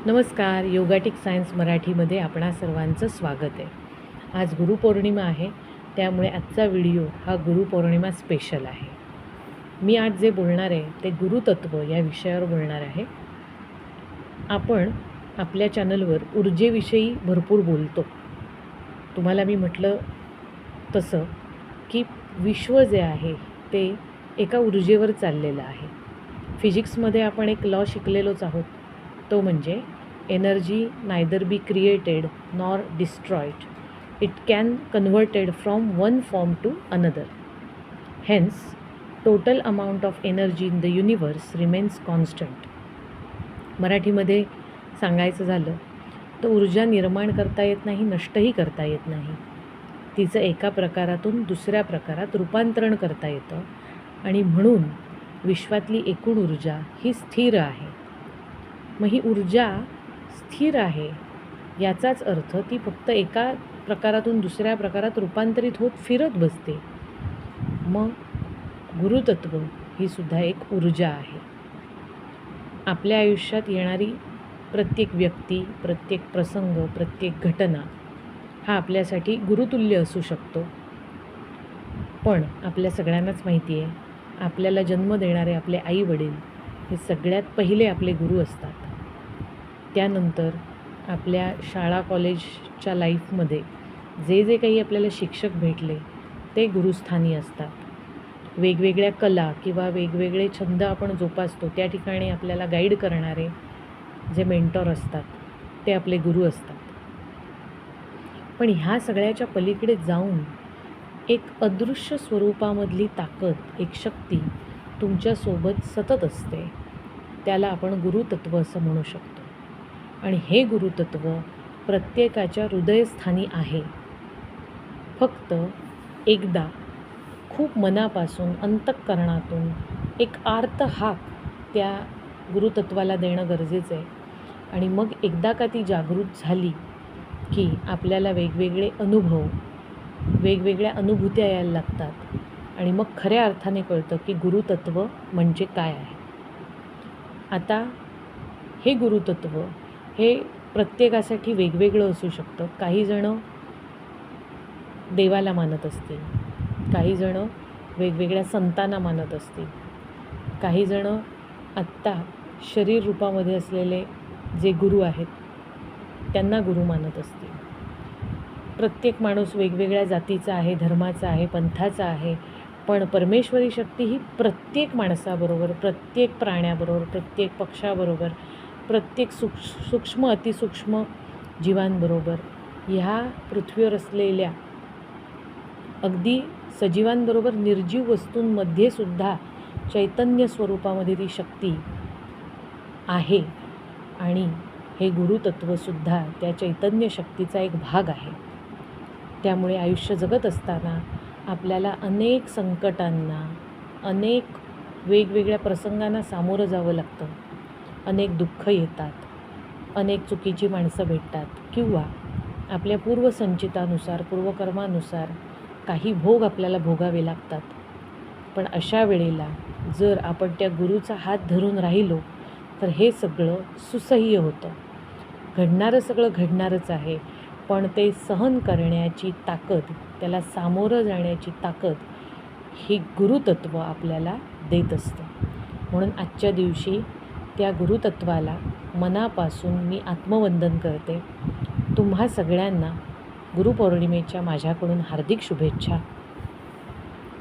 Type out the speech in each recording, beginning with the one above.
नमस्कार. योगाटिक सायन्स मराठीमध्ये आपणा सर्वांचं स्वागत आहे. आज गुरुपौर्णिमा आहे, त्यामुळे आजचा व्हिडिओ हा गुरुपौर्णिमा स्पेशल आहे. मी आज जे बोलणार आहे ते गुरुतत्व या विषयावर बोलणार आहे. आपण आपल्या चॅनलवर ऊर्जेविषयी भरपूर बोलतो. तुम्हाला मी म्हटलं तसं की विश्व जे आहे ते एका ऊर्जेवर चाललेलं आहे. फिजिक्समध्ये आपण एक लॉ शिकलेलोच आहोत, तो म्हणजे energy neither be created nor destroyed, it can converted from one form to another. Hence total amount of energy in the universe remains constant. मराठीमध्ये सांगायचं झालं तर ऊर्जा निर्माण करता येत नाही, नष्टही करता येत नाही. तिचं एका प्रकारातून दुसऱ्या प्रकारात रूपांतरण करता येतं आणि म्हणून विश्वातली एकूण ऊर्जा ही स्थिर आहे. मग ही ऊर्जा स्थिर आहे याचाच अर्थ ती फक्त एका प्रकारातून दुसऱ्या प्रकारात रूपांतरित होत फिरत बसते. मग गुरुतत्व ही सुद्धा एक ऊर्जा आहे. आपल्या आयुष्यात येणारी प्रत्येक व्यक्ती, प्रत्येक प्रसंग, प्रत्येक घटना हा आपल्यासाठी गुरुतुल्य असू शकतो. पण आपल्या सगळ्यांनाच माहिती आहे, आपल्याला जन्म देणारे आपले आई वडील हे सगळ्यात पहिले आपले गुरु असतात. त्यानंतर आपल्या शाळा कॉलेजच्या लाईफमध्ये जे जे काही आपल्याला शिक्षक भेटले ते गुरुस्थानी असतात. वेगवेगळ्या कला किंवा वेगवेगळे छंद आपण जोपासतो त्या ठिकाणी आपल्याला गाईड करणारे जे मेंटॉर असतात ते आपले गुरु असतात. पण ह्या सगळ्याच्या पलीकडे जाऊन एक अदृश्य स्वरूपामधली ताकद, एक शक्ती तुमच्यासोबत सतत असते. त्याला आपण गुरुतत्व असं म्हणू शकतो. आणि हे गुरुतत्व प्रत्येकाच्या हृदयस्थानी आहे. फक्त एकदा खूप मनापासून, अंतःकरणातून एक आर्त हाक त्या गुरुतत्वाला देणं गरजेचं आहे. आणि मग एकदा का ती जागृत झाली की आपल्याला वेगवेगळे अनुभव, वेगवेगळ्या अनुभूत्या यायला लागतात आणि मग खऱ्या अर्थाने कळतं की गुरुतत्व म्हणजे काय आहे. आता हे गुरुतत्व हे प्रत्येकासाठी वेगवेगळं असू शकतं. काही जणं देवाला मानत असतील, काही जणं वेगवेगळ्या संतांना मानत असतील, काही जणं आत्ता शरीर रूपामध्ये असलेले जे गुरु आहेत त्यांना गुरु मानत असतील. प्रत्येक माणूस वेगवेगळ्या जातीचा आहे, धर्माचा आहे, पंथाचा आहे. पण परमेश्वरी शक्ती ही प्रत्येक माणसाबरोबर, प्रत्येक प्राण्याबरोबर, प्रत्येक पक्षाबरोबर, प्रत्येक सूक्ष्म अतिसूक्ष्म जीवांबरोबर, ह्या पृथ्वीवर असलेल्या अगदी सजीवांबरोबर निर्जीव वस्तूंमध्ये सुद्धा चैतन्य स्वरूपामध्ये ती शक्ती आहे. आणि हे गुरुतत्वसुद्धा त्या चैतन्य शक्तीचा एक भाग आहे. त्यामुळे आयुष्य जगत असताना आपल्याला अनेक संकटांना, अनेक वेगवेगळ्या प्रसंगांना सामोरं जावं लागतं. अनेक दुःख येतात, अनेक चुकीची माणसं भेटतात किंवा आपल्या पूर्वसंचितानुसार, पूर्वकर्मानुसार काही भोग आपल्याला भोगावे लागतात. पण अशा वेळेला जर आपण त्या गुरुचा हात धरून राहिलो तर हे सगळं सुसह्य होतं. घडणारं सगळं घडणारच आहे, पण ते सहन करण्याची ताकद, त्याला सामोरं जाण्याची ताकद ही गुरुतत्व आपल्याला देत असतं. म्हणून आजच्या दिवशी त्या गुरुतत्वाला मनापासून मी आत्मवंदन करते. तुम्हा सगळ्यांना गुरुपौर्णिमेच्या माझ्याकडून हार्दिक शुभेच्छा.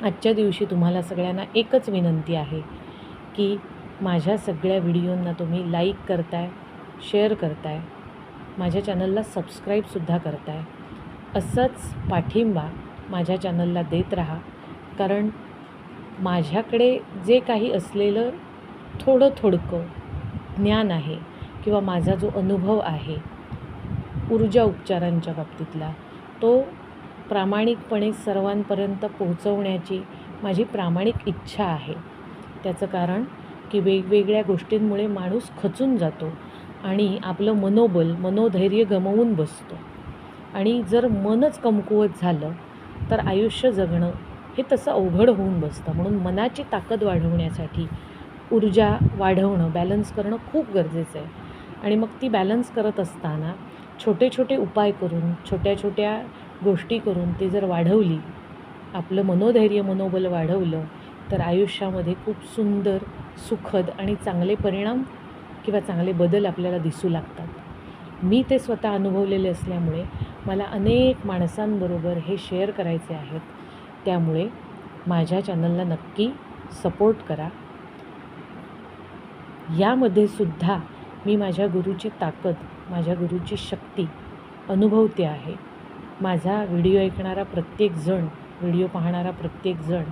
आजच्या दिवशी तुम्हाला सगळ्यांना एकच विनंती आहे की माझ्या सगळ्या व्हिडिओंना तुम्ही लाईक करताय, शेअर करताय, माझ्या चॅनलला सबस्क्राईबसुद्धा करताय. असंच पाठिंबा माझ्या चॅनलला देत राहा. कारण माझ्याकडे जे काही असलेलं थोडकं ज्ञान आहे किंवा माझा जो अनुभव आहे ऊर्जा उपचारांच्या बाबतीतला, तो प्रामाणिकपणे सर्वांपर्यंत पोहोचवण्याची माझी प्रामाणिक इच्छा आहे. त्याचं कारण की वेगवेगळ्या गोष्टींमुळे माणूस खचून जातो आणि आपलं मनोबल, मनोधैर्य गमावून बसतो. आणि जर मनच कमकुवत झालं तर आयुष्य जगणं हे तसं अवघड होऊन बसतं. म्हणून मनाची ताकद वाढवण्यासाठी ऊर्जा वाढवणं, बॅलन्स करणं खूप गरजेचं आहे. आणि मग ती बॅलन्स करत असताना छोटे छोटे उपाय करून, छोट्या छोट्या गोष्टी करून ती जर वाढवली, आपलं मनोधैर्य, मनोबल वाढवलं, तर आयुष्यामध्ये खूप सुंदर, सुखद आणि चांगले परिणाम किंवा चांगले बदल आपल्याला दिसू लागतात. मी ते स्वतः अनुभवलेले असल्यामुळे मला अनेक माणसांबरोबर हे शेअर करायचे आहेत. त्यामुळे माझ्या चॅनलला नक्की सपोर्ट करा. यामध्ये सुद्धा मी माझ्या गुरुची ताकद, माझ्या गुरुची शक्ती अनुभवते आहे. माझा व्हिडिओ ऐकणारा प्रत्येकजण, व्हिडिओ पाहणारा प्रत्येकजण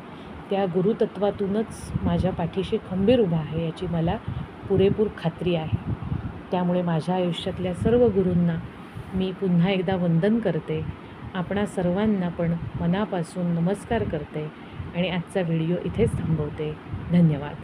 त्या गुरुतत्वातूनच माझ्या पाठीशी खंबीर उभा आहे याची मला पुरेपूर खात्री आहे. त्यामुळे माझ्या आयुष्यातल्या सर्व गुरूंना मी पुन्हा एकदा वंदन करते. आपणा सर्वांना पण मनापासून नमस्कार करते आणि आजचा व्हिडिओ इथेच थांबवते. धन्यवाद.